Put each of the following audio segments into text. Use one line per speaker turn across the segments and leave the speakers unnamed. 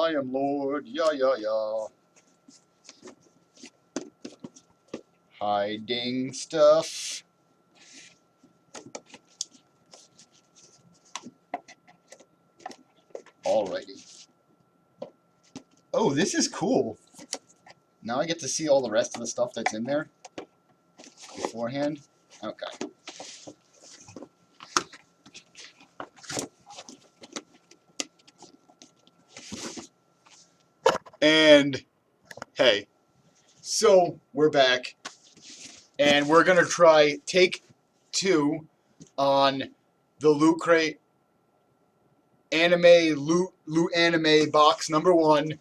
I am Lord. Yeah, yeah, yeah. Hiding stuff. Alrighty. Oh, this is cool. Now I get to see all the rest of the stuff that's in there beforehand. Okay. And hey, so we're back, and we're gonna try take 2 on the Loot Crate LootAnime box number 1,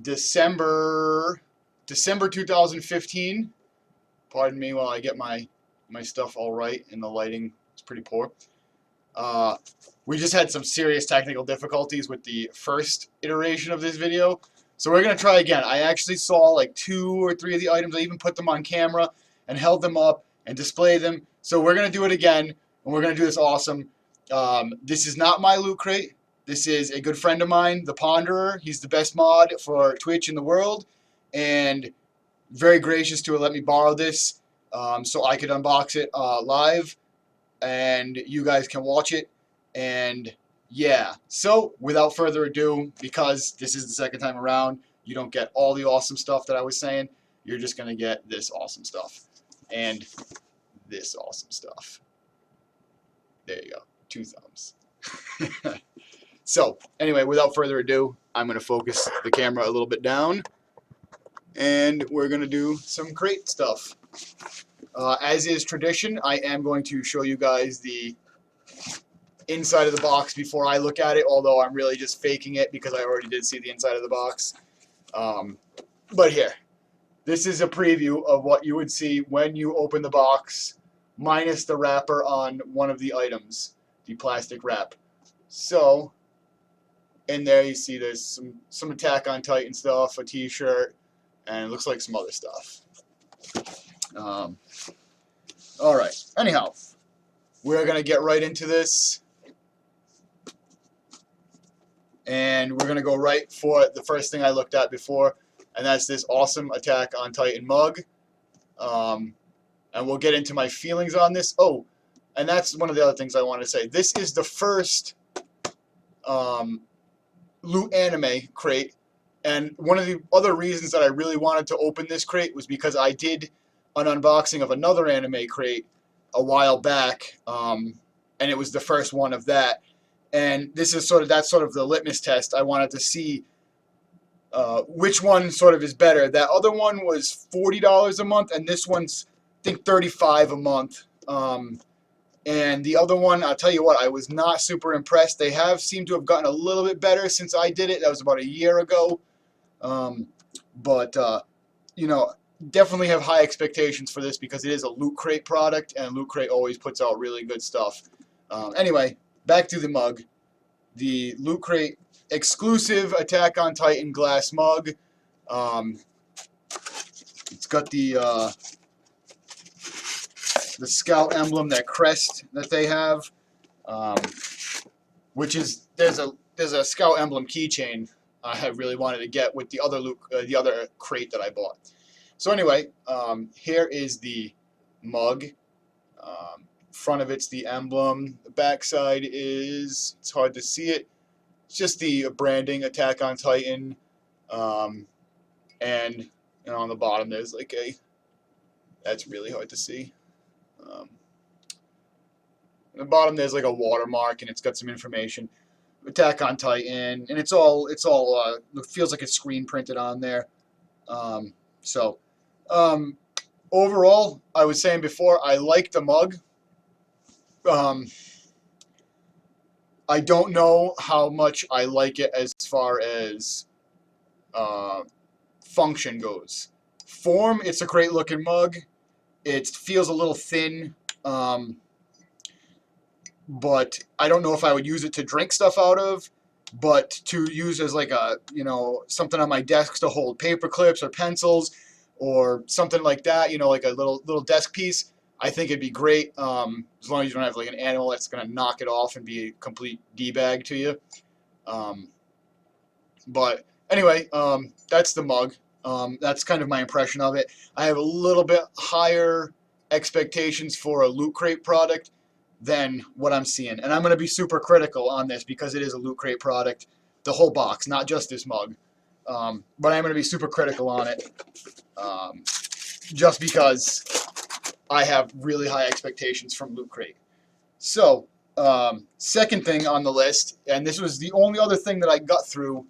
December 2015. Pardon me while I get my stuff all right, and the lighting is pretty poor. We just had some serious technical difficulties with the first iteration of this video, so we're going to try again. I actually saw like 2 or 3 of the items. I even put them on camera and held them up and displayed them. So we're going to do it again, and we're going to do this awesome. This is not my Loot Crate. This is a good friend of mine, the Ponderer. He's the best mod for Twitch in the world, and very gracious to let me borrow this so I could unbox it live, and you guys can watch it. And yeah, so without further ado, because this is the second time around, you don't get all the awesome stuff that I was saying. You're just going to get this awesome stuff and this awesome stuff. There you go. 2 thumbs. So anyway, without further ado, I'm going to focus the camera a little bit down, and we're going to do some crate stuff. As is tradition, I am going to show you guys the inside of the box before I look at it, although I'm really just faking it because I already did see the inside of the box. But here, this is a preview of what you would see when you open the box, minus the wrapper on one of the items, the plastic wrap. So, in there you see there's some Attack on Titan stuff, a t-shirt, and it looks like some other stuff. Alright, anyhow, we're going to get right into this. And we're going to go right for the first thing I looked at before, and that's this awesome Attack on Titan mug. And we'll get into my feelings on this. Oh, and that's one of the other things I want to say. This is the first LootAnime crate, and one of the other reasons that I really wanted to open this crate was because I did an unboxing of another anime crate a while back, and it was the first one of that. And this is that's sort of the litmus test. I wanted to see which one sort of is better. That other one was $40 a month, and this one's, I think, $35 a month. And the other one, I'll tell you what, I was not super impressed. They have seemed to have gotten a little bit better since I did it. That was about a year ago. But you know, definitely have high expectations for this because it is a Loot Crate product, and Loot Crate always puts out really good stuff. Anyway, back to the mug. The Loot Crate exclusive Attack on Titan glass mug. It's got the Scout emblem, that crest that they have, which is there's a Scout emblem keychain I really wanted to get with the other crate that I bought. So anyway, here is the mug. Front of it's the emblem. The back side is, it's hard to see it. It's just the branding, Attack on Titan. And on the bottom there's like that's really hard to see. On the bottom there's like a watermark, and it's got some information. Attack on Titan, and it feels like it's screen printed on there. Overall, I was saying before, I like the mug. I don't know how much I like it as far as function goes. Form, it's a great looking mug. It feels a little thin, but I don't know if I would use it to drink stuff out of, but to use as like a, something on my desk to hold paper clips or pencils or something like that, like a little desk piece. I think it'd be great, as long as you don't have like an animal that's going to knock it off and be a complete D-bag to you. But anyway, that's the mug. That's kind of my impression of it. I have a little bit higher expectations for a Loot Crate product than what I'm seeing. And I'm going to be super critical on this because it is a Loot Crate product, the whole box, not just this mug. But I'm going to be super critical on it just because I have really high expectations from Loot Crate. So, second thing on the list, and this was the only other thing that I got through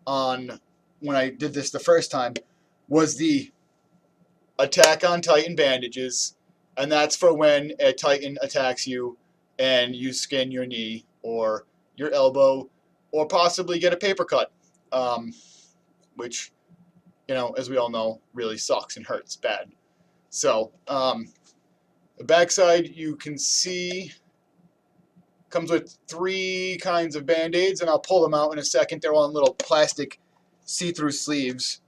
on when I did this the first time, was the Attack on Titan bandages, and that's for when a Titan attacks you and you skin your knee or your elbow or possibly get a paper cut, which, you know, as we all know, really sucks and hurts bad. So, the backside, you can see, comes with 3 kinds of band-aids, and I'll pull them out in a second. They're on little plastic see-through sleeves,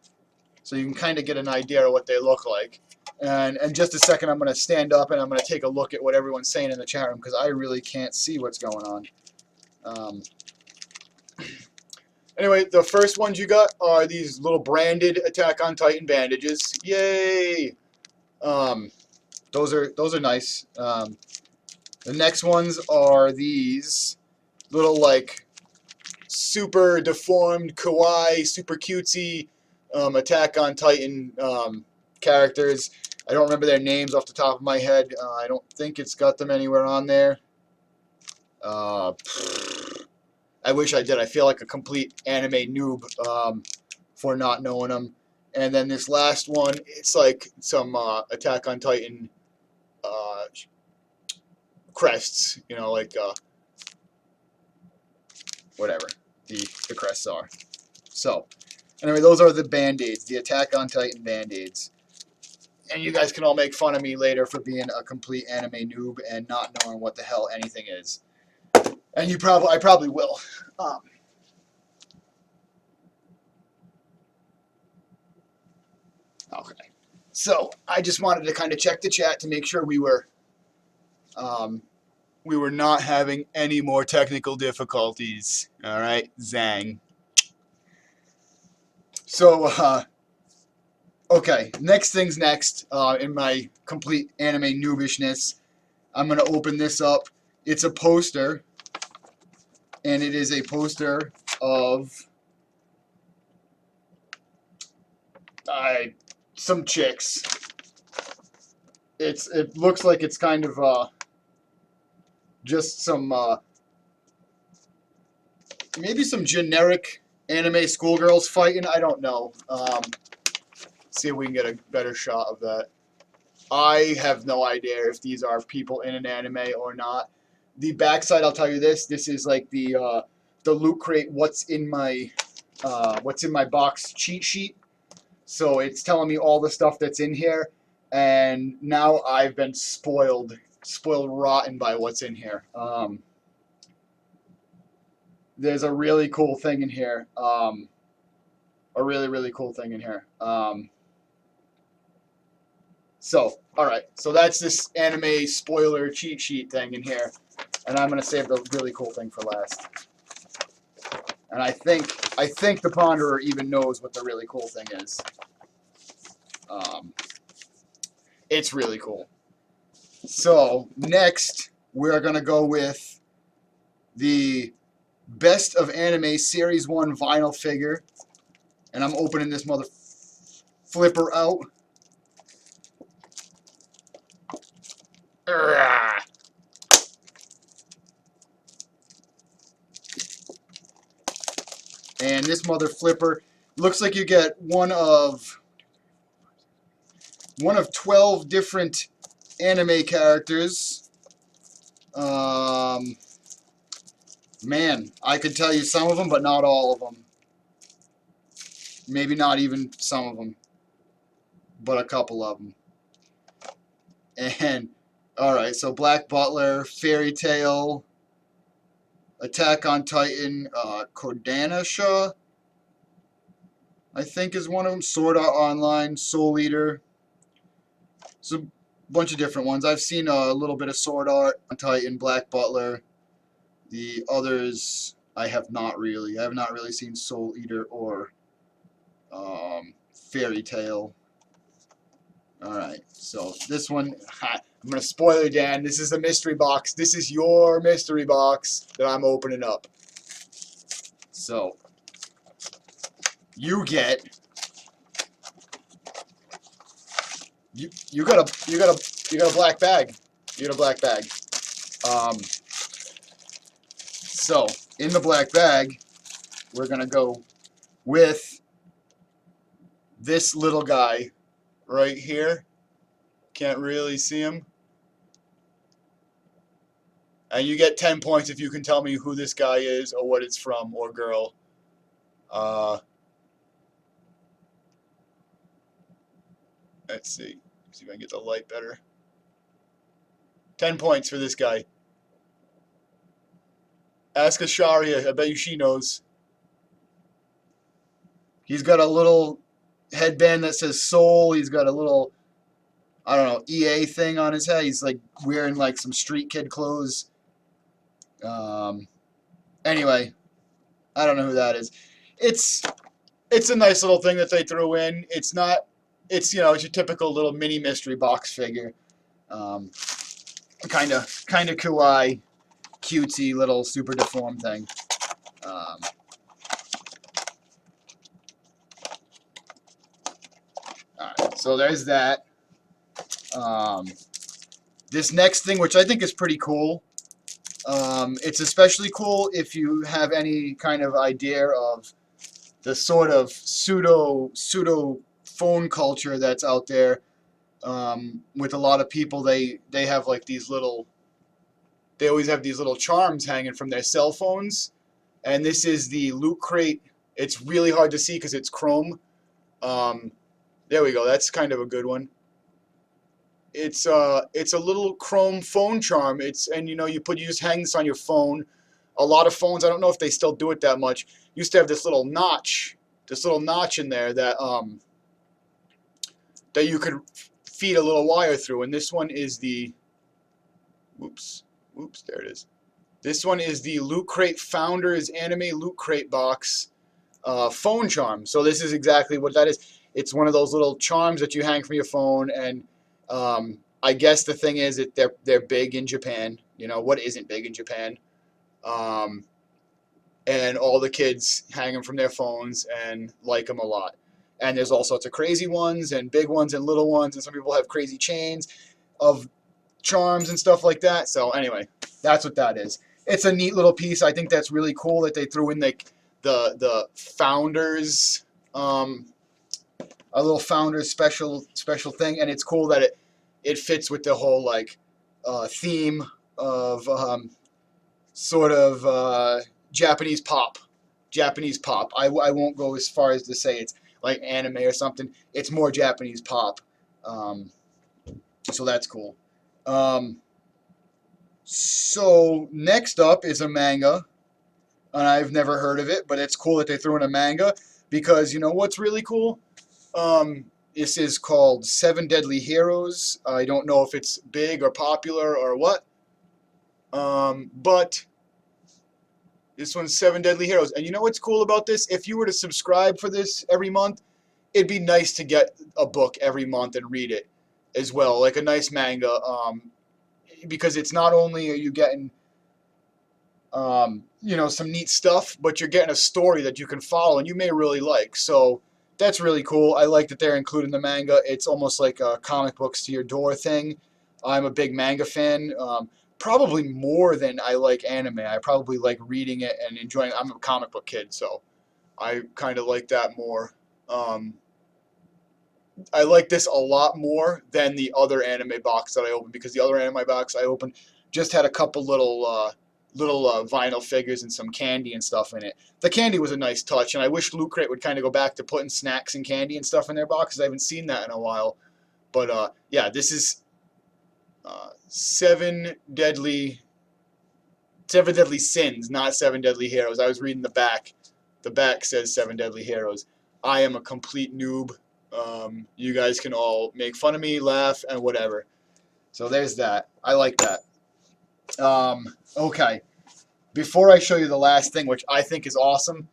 so you can kind of get an idea of what they look like. And in just a second, I'm going to stand up and I'm going to take a look at what everyone's saying in the chat room because I really can't see what's going on. Anyway, the first ones you got are these little branded Attack on Titan bandages. Yay! Those are nice. The next ones are these little, like, super deformed, kawaii, super cutesy Attack on Titan characters. I don't remember their names off the top of my head. I don't think it's got them anywhere on there. I wish I did. I feel like a complete anime noob for not knowing them. And then this last one, it's like some Attack on Titan crests, you know, like whatever the crests are. So, anyway, those are the Band-Aids, the Attack on Titan Band-Aids. And you guys can all make fun of me later for being a complete anime noob and not knowing what the hell anything is. And I probably will. Okay. So, I just wanted to kind of check the chat to make sure we were not having any more technical difficulties. All right, Zang. So, okay, next thing's next. In my complete anime noobishness, I'm gonna open this up. It's a poster, and it is a poster of some chicks. It looks like it's kind of just some maybe some generic anime schoolgirls fighting. I don't know. See if we can get a better shot of that. I have no idea if these are people in an anime or not. The backside, I'll tell you this. This is like the Loot Crate what's in my box cheat sheet. So it's telling me all the stuff that's in here, and now I've been spoiled rotten by what's in here. There's a really cool thing in here. A really cool thing in here. So, alright. So that's this anime spoiler cheat sheet thing in here. And I'm going to save the really cool thing for last. And I think the Ponderer even knows what the really cool thing is. It's really cool. So, next, we're going to go with the Best of Anime Series 1 vinyl figure. And I'm opening this mother flipper out. And this mother flipper looks like you get one of 12 different anime characters. Man, I could tell you some of them, but not all of them. Maybe not even some of them, but a couple of them. And, alright, so Black Butler, Fairy Tail, Attack on Titan, Kordanisha, I think is one of them, Sword Art Online, Soul Eater. So, a bunch of different ones. I've seen a little bit of Sword Art on Titan, Black Butler. The others, I have not really. I have not really seen Soul Eater or Fairy Tale. Alright, so this one, I'm going to spoil it, Dan. This is the mystery box. This is your mystery box that I'm opening up. So, you get... You got a black bag. You got a black bag. So, in the black bag, we're going to go with this little guy right here. Can't really see him. And you get 10 points if you can tell me who this guy is or what it's from or girl. Let's see. See if I can get the light better. 10 points for this guy. Ask Asharia. I bet you she knows. He's got a little headband that says Soul. He's got a little, I don't know, EA thing on his head. He's like wearing like some street kid clothes. Anyway, I don't know who that is. It's a nice little thing that they threw in. It's not, it's, you know, it's your typical little mini mystery box figure. Kind of kawaii, cutesy little super deformed thing. Alright, so there's that. This next thing, which I think is pretty cool, it's especially cool if you have any kind of idea of the sort of pseudo phone culture that's out there. With a lot of people, they have like these little, they always have these little charms hanging from their cell phones, and this is the Loot Crate. It's really hard to see because it's chrome. There we go. That's kind of a good one. It's a little chrome phone charm. And you know, you just hang this on your phone. A lot of phones, I don't know if they still do it that much, used to have this little notch in there that that you could feed a little wire through. And this one is the, whoops, there it is. This one is the Loot Crate Founders Anime Loot Crate Box phone charm. So this is exactly what that is. It's one of those little charms that you hang from your phone, and I guess the thing is that they're big in Japan. You know, what isn't big in Japan? And all the kids hang them from their phones and like them a lot. And there's all sorts of crazy ones and big ones and little ones, and some people have crazy chains of charms and stuff like that. So anyway, that's what that is. It's a neat little piece. I think that's really cool that they threw in the founders, a little founders special thing, and it's cool that it fits with the whole like theme of sort of Japanese pop. I won't go as far as to say it's like anime or something. It's more Japanese pop. So that's cool. So next up is a manga, and I've never heard of it, but it's cool that they threw in a manga, because you know what's really cool? This is called 7 Deadly Heroes. I don't know if it's big or popular or what, but this one's 7 Deadly Heroes. And you know what's cool about this? If you were to subscribe for this every month, it'd be nice to get a book every month and read it as well, like a nice manga, because it's not only are you getting you know, some neat stuff, but you're getting a story that you can follow and you may really like. So that's really cool. I like that they're including the manga. It's almost like a comic books to your door thing. I'm a big manga fan, probably more than I like anime. I probably like reading it and enjoying it. I'm a comic book kid, so I kind of like that more. I like this a lot more than the other anime box that I opened, because the other anime box I opened just had a couple little vinyl figures and some candy and stuff in it. The candy was a nice touch, and I wish Loot Crate would kind of go back to putting snacks and candy and stuff in their boxes. I haven't seen that in a while. But yeah, this is 7 Deadly Sins, not 7 Deadly Heroes. I was reading the back. The back says 7 Deadly Heroes. I am a complete noob. You guys can all make fun of me, laugh, and whatever. So there's that. I like that. Okay. before I show you the last thing, which I think is awesome,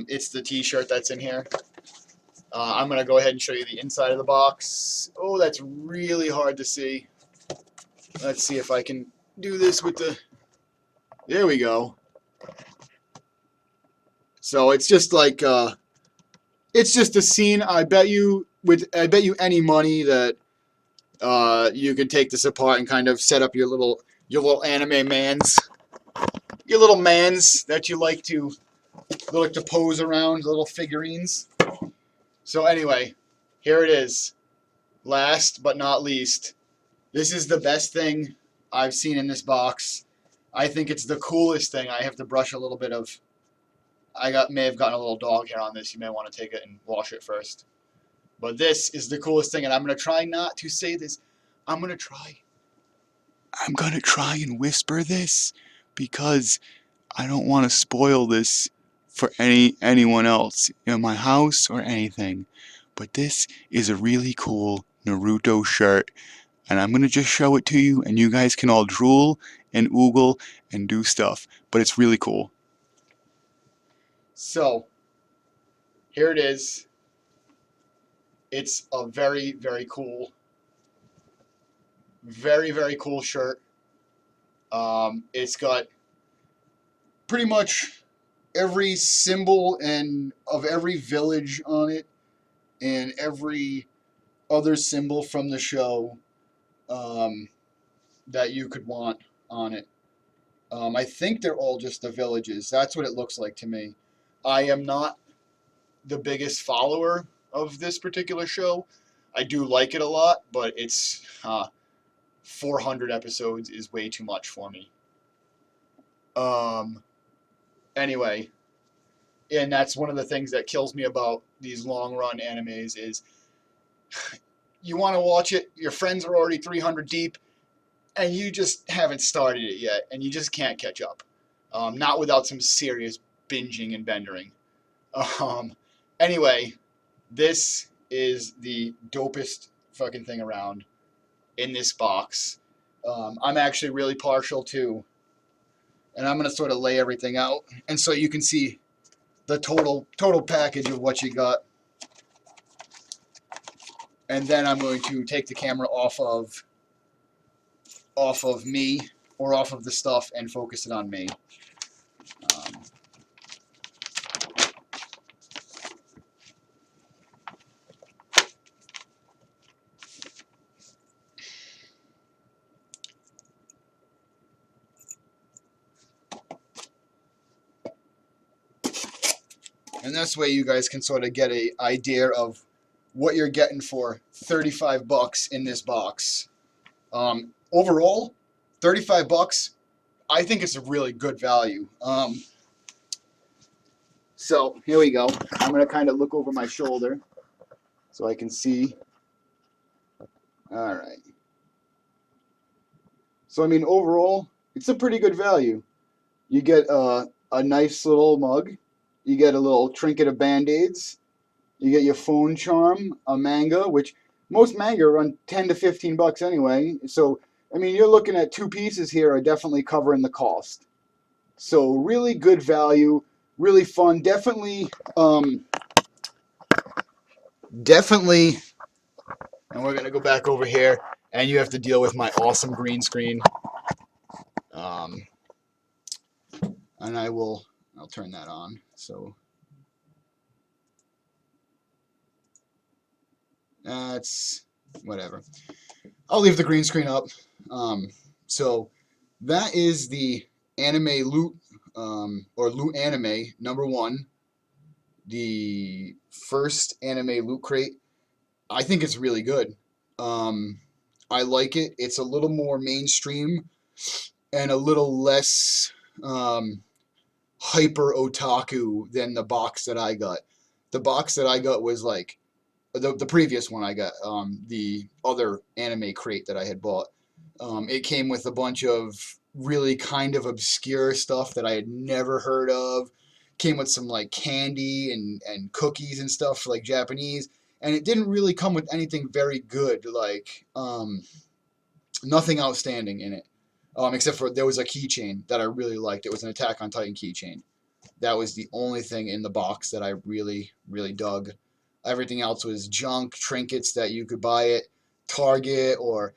it's the t-shirt that's in here. I'm going to go ahead and show you the inside of the box. Oh, that's really hard to see. Let's see if I can do this with the... There we go. So it's just like... it's just a scene. I bet you any money that you could take this apart and kind of set up your little anime mans. Your little mans that you like to pose around, little figurines. So anyway, here it is. Last but not least, this is the best thing I've seen in this box. I think it's the coolest thing. I have to brush a little bit of... may have gotten a little dog hair on this. You may want to take it and wash it first. But this is the coolest thing, and I'm going to try not to say this. I'm going to try and whisper this because I don't want to spoil this for anyone else in my house or anything. But this is a really cool Naruto shirt, and I'm going to just show it to you, and you guys can all drool and oogle and do stuff. But it's really cool. So, here it is. It's a very, very cool, very cool shirt. It's got pretty much every symbol of every village on it, and every other symbol from the show that you could want on it. I think they're all just the villages. That's what it looks like to me. I am not the biggest follower of this particular show. I do like it a lot, but it's 400 episodes is way too much for me. Anyway, and that's one of the things that kills me about these long run animes is you want to watch it, your friends are already 300 deep, and you just haven't started it yet, and you just can't catch up. Not without some serious binging and bendering. Anyway, this is the dopest fucking thing around in this box. I'm actually really partial to, and I'm going to sort of lay everything out, and so you can see the total package of what you got. And then I'm going to take the camera off of me, or off of the stuff, and focus it on me. And this way you guys can sort of get an idea of what you're getting for 35 bucks in this box. Overall, 35 bucks, I think it's a really good value. So here we go. I'm going to kind of look over my shoulder so I can see. All right. So I mean, overall, it's a pretty good value. You get a nice little mug. You get a little trinket of Band-Aids. You get your phone charm, a manga, which most manga run 10 to 15 bucks anyway. So, I mean, you're looking at two pieces here are definitely covering the cost. So, really good value, really fun. Definitely, and we're going to go back over here, and you have to deal with my awesome green screen. And I'll turn that on. So that's whatever. I'll leave the green screen up. So that is the anime loot, or LootAnime #1, the first anime loot crate. I think it's really good. I like it. It's a little more mainstream and a little less hyper otaku than the box that I got. The box that I got was like the previous one I got, the other anime crate that I had bought. It came with a bunch of really kind of obscure stuff that I had never heard of. Came with some like candy and cookies and stuff like Japanese, and it didn't really come with anything very good, like nothing outstanding in it. Except for there was a keychain that I really liked. It was an Attack on Titan keychain. That was the only thing in the box that I really, really dug. Everything else was junk, trinkets that you could buy at Target or,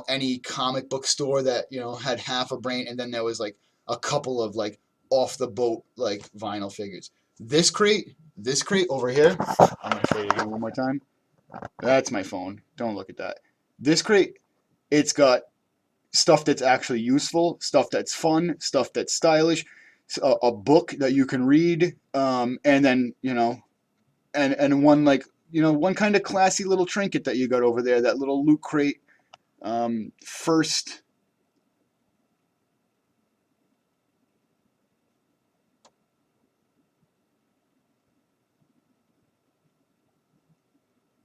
any comic book store that, had half a brain. And then there was like a couple of like off the boat like vinyl figures. This crate over here, I'm going to show you again one more time. That's my phone. Don't look at that. This crate, it's got stuff that's actually useful, stuff that's fun, stuff that's stylish, a book that you can read, and then and one like one kind of classy little trinket that you got over there, that little loot crate, first.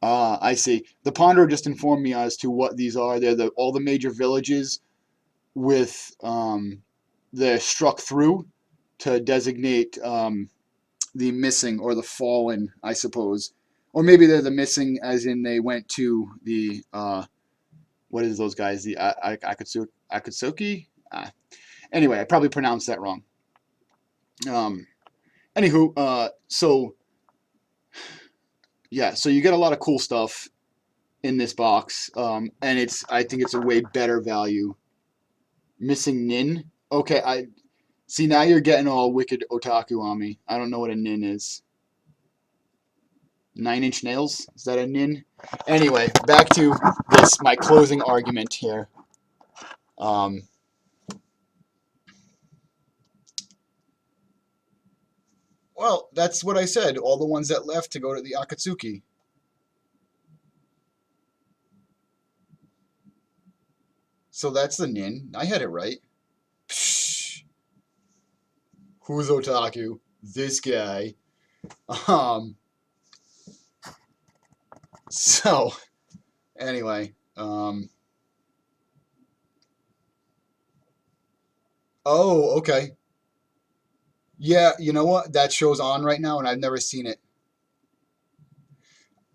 I see. The Ponderer just informed me as to what these are. They're all the major villages with they're struck through to designate the missing or the fallen, I suppose. Or maybe they're the missing as in they went to the, what is those guys? The Akatsuki? Anyway, I probably pronounced that wrong. Anywho, so, yeah, so you get a lot of cool stuff in this box, and I think it's a way better value. Missing Nin? Okay, see, now you're getting all wicked otaku on me. I don't know what a nin is. 9-inch nails? Is that a nin? Anyway, back to this, my closing argument here. Well, that's what I said. All the ones that left to go to the Akatsuki. So that's the nin. I had it right. Psh. Who's otaku? This guy. So, anyway, oh, okay. Yeah, you know what? That show's on right now, and I've never seen it.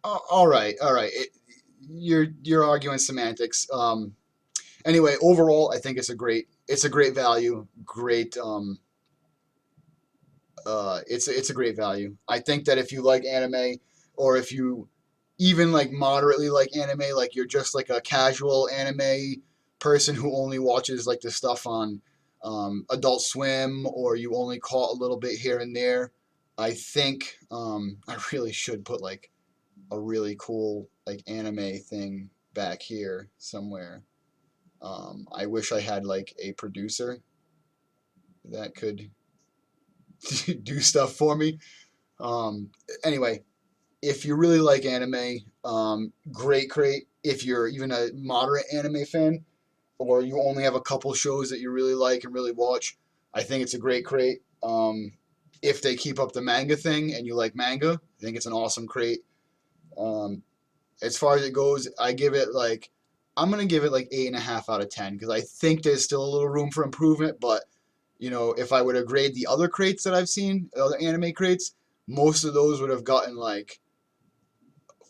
All right, all right. You're arguing semantics. Anyway, overall, I think it's a great value. Great. It's a great value. I think that if you like anime, or if you even like moderately like anime, like you're just like a casual anime person who only watches like the stuff on Adult Swim, or you only caught a little bit here and there, I think I really should put like a really cool like anime thing back here somewhere. I wish I had like a producer that could do stuff for me. Anyway, if you really like anime, great crate. If you're even a moderate anime fan, or you only have a couple shows that you really like and really watch, I think it's a great crate. If they keep up the manga thing and you like manga, I think it's an awesome crate. As far as it goes, I'm gonna give it like 8.5 out of 10 because I think there's still a little room for improvement. But if I were to grade the other crates that I've seen, the other anime crates, most of those would have gotten like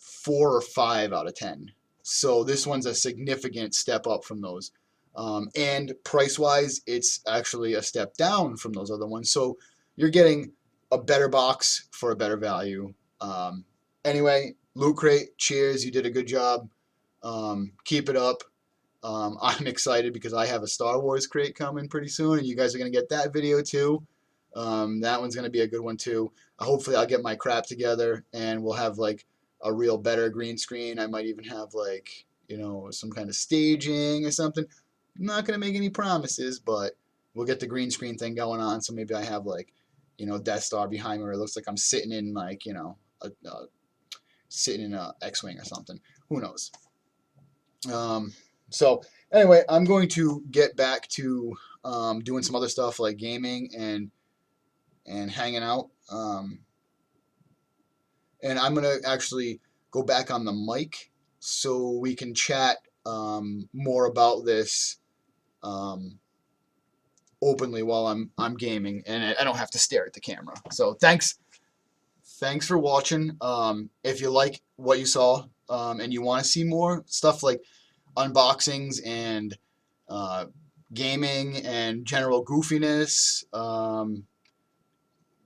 4 or 5 out of 10. So this one's a significant step up from those. And price-wise, it's actually a step down from those other ones. So you're getting a better box for a better value. Anyway, Loot Crate, cheers. You did a good job. Keep it up. I'm excited because I have a Star Wars crate coming pretty soon, and you guys are going to get that video too. That one's going to be a good one too. Hopefully I'll get my crap together, and we'll have like a real better green screen. I might even have like, some kind of staging or something. I'm not going to make any promises, but we'll get the green screen thing going on. So maybe I have like, Death Star behind me where it looks like I'm sitting in like, sitting in a X-Wing or something. Who knows? So anyway, I'm going to get back to doing some other stuff like gaming and hanging out. And I'm going to actually go back on the mic so we can chat more about this openly while I'm gaming, and I don't have to stare at the camera. So thanks for watching. If you like what you saw and you want to see more stuff like unboxings and gaming and general goofiness,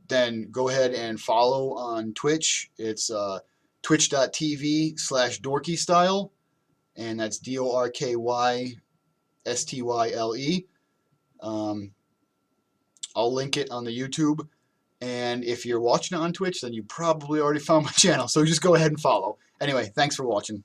then go ahead and follow on Twitch. It's twitch.tv/DorkyStyle, and that's DorkyStyle. I'll link it on the YouTube. And if you're watching it on Twitch, then you probably already found my channel. So just go ahead and follow. Anyway, thanks for watching.